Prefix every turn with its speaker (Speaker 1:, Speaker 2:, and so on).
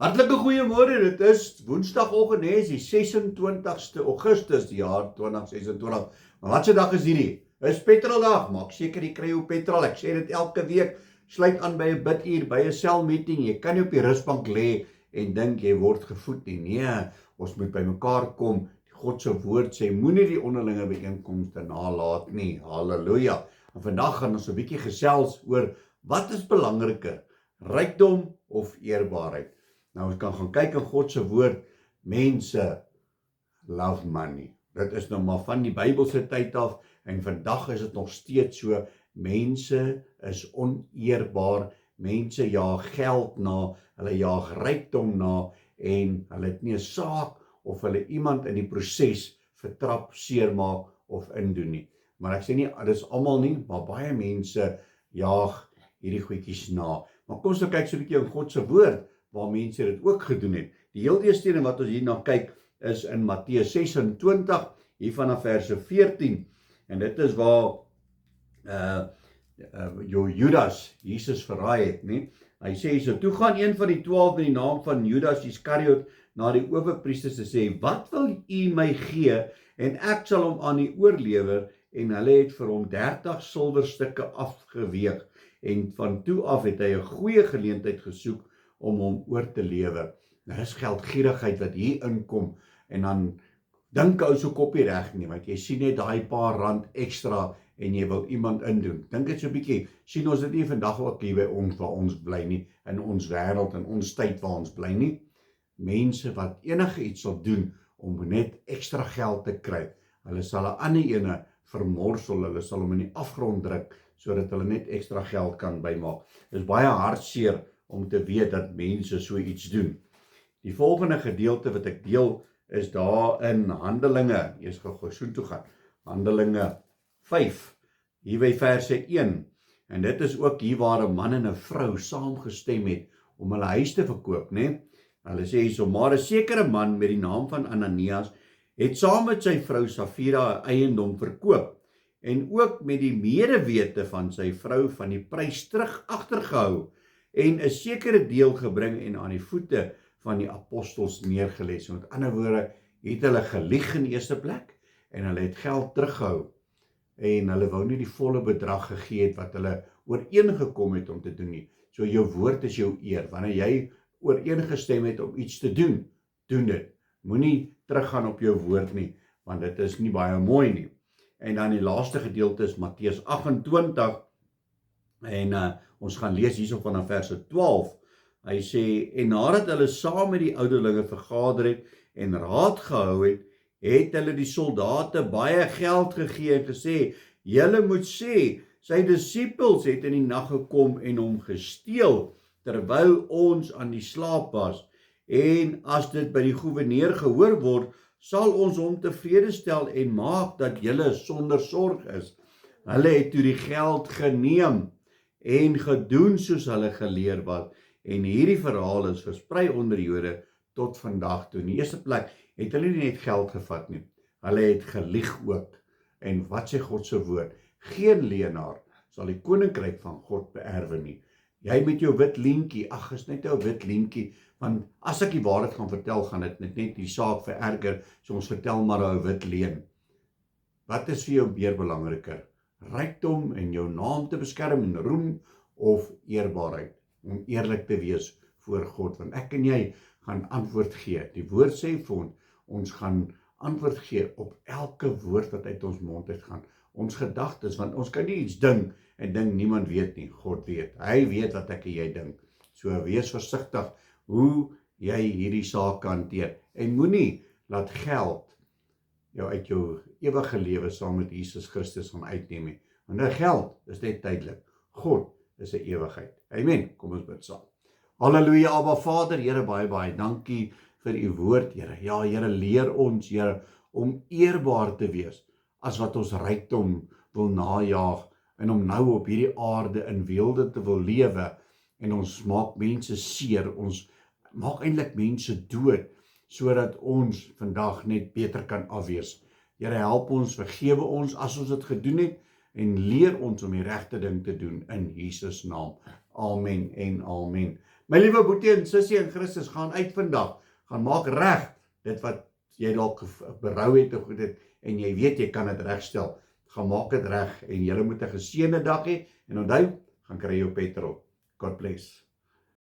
Speaker 1: Hartlike goeiemôre, dit is Woensdagoggend, nee, is die 26ste Augustus die jaar 2026. Maar wat se dag is hierdie? Dis petroldag, maak seker jy kry jou petrol. Ek sê dit elke week, sluit aan by 'n biduur, by 'n selmeeting. Jy kan nie op die rusbank lê en dink jy word gevoed nie. Nee, ons moet by mekaar kom. God se woord sê, moenie die onderlinge byeenkomste nalat nie. Halleluja. En vandag gaan ons 'n bietjie gesels oor wat is belangriker, rykdom of eerbaarheid. Nou ons kan gaan kyk in God se woord, mense love money. Dit is nou maar van die Bybelse tyd af en vandag is dit nog steeds so, mense is oneerbaar, mense jaag geld na, hulle jaag rykdom na en hulle het nie 'n saak of hulle iemand in die proses vertrap, seermaak of indoen nie. Maar ek sê nie, dit is almal nie, maar baie mense jaag hierdie goedjies na. Maar kom ons nou kyk so 'n bietjie in God se woord, waar mense dit ook gedoen het. Die heel eerste een wat ons hier na kyk, is in Matteus 26, hier vanaf verse 14, en dit is waar Judas Jesus verraai het, nie? Hy sê so, toe gaan een van die 12 met die naam van Judas Iskariot na die owerpriesters te sê, wat wil u my gee, en ek sal hom aan u oorlewer, en hulle het vir hom 30 silwerstukke afgeweeg, en van toe af het hy 'n goeie geleentheid gesoek om hom oor te lewer. Nou is geldgierigheid wat hier inkom, en dan dink ou so kopie reg nie, want jy sien net daai paar rand ekstra, en jy wil iemand indoen. Dink dit so 'n bietjie, sien ons dit nie vandag ook hier by ons, waar ons bly nie, in ons wêreld, in ons tyd waar ons bly nie. Mense wat enige iets sal doen, om net ekstra geld te kry, hulle sal 'n ander ene vermorsel, hulle sal hom in die afgrond druk, sodat hulle net ekstra geld kan bymaak. Dit is baie hartseer om te weet dat mense so iets doen. Die volgende gedeelte wat ek deel, is daar in Handelinge, eers gou soontoe gaan, Handelinge 5, hier by verse 1, en dit is ook hier waar 'n man en 'n vrou saamgestem het, om hulle huis te verkoop, né? Hulle sê so, maar 'n sekere man met die naam van Ananias, het saam met sy vrou Safira 'n eiendom verkoop, en ook met die medewete van sy vrou van die prys terug agtergehou, en 'n sekere deel gebring en aan die voete van die apostels neergelê. So met ander woorde, het hulle gelieg in die eerste plek, en hulle het geld teruggehou, en hulle wou nie die volle bedrag gegee het wat hulle ooreengekom het om te doen nie. So jou woord is jou eer. Wanneer jy ooreengestem het om iets te doen, doen dit. Moenie teruggaan op jou woord nie, want dit is nie baie mooi nie. En dan die laaste gedeelte is Matteus 28, en ons gaan lees hierso vanaf verse 12. Hy sê, en nadat hulle saam met die ouderlinge vergader het en raad gehou het, het hulle die soldate baie geld gegee en gesê, julle moet sê, sy disippels het in die nag gekom en hom gesteel, terwyl ons aan die slaap was, en as dit by die goewerneur gehoor word, sal ons hom tevrede stel en maak dat julle sonder sorg is. Hulle het toe die geld geneem en gedoen soos hulle geleer was, en hierdie verhaal is versprei onder Jode tot vandag toe. In die eerste plek het hulle nie net geld gevat nie, hulle het gelieg ook. En wat sê God se woord? Geen leienaar sal die koninkryk van God beerwe nie. Jy met jou wit lintjie, ag, is net 'n wit lintjie, want as ek die waarheid gaan vertel, gaan dit net die saak vererger, so ons vertel maar 'n wit leuen. Wat is vir jou meer belangriker? Rykdom en jou naam te beskerm en roem, of eerbaarheid, om eerlik te wees voor God, want ek en jy gaan antwoord gee. Die woord sê vir ons gaan antwoord gee op elke woord wat uit ons mond uitgaan. Ons gedagtes, want ons kan nie iets dink en dink niemand weet nie. God weet. Hy weet wat ek en jy dink. So wees versigtig hoe jy hierdie saak hanteer. En moenie laat geld jou uit jou ewige lewe saam met Jesus Christus gaan uitneem nie. Want geld is net tydelik. God is 'n ewigheid. Amen. Kom ons bid saam. Halleluja, Abba Vader, Here, baie dankie vir u woord, Here. Ja, Here, leer ons, Here, om eerbaar te wees, as wat ons rykdom wil najaag, en om nou op hierdie aarde in weelde te wil lewe, en ons maak mense seer, ons maak eintlik mense dood, sodat ons vandag net beter kan afwees. Here, help ons, vergewe ons as ons dit gedoen het, en leer ons om die regte ding te doen in Jesus naam. Amen en amen. My liewe boetie en sussie in Christus, gaan uit vandag, gaan maak reg dit wat jy dalk berou het of goed het, en jy weet jy kan dit regstel. Gaan maak dit reg, en julle moet 'n geseënde dag hê, en onthou, gaan kry jou petrol. God bless.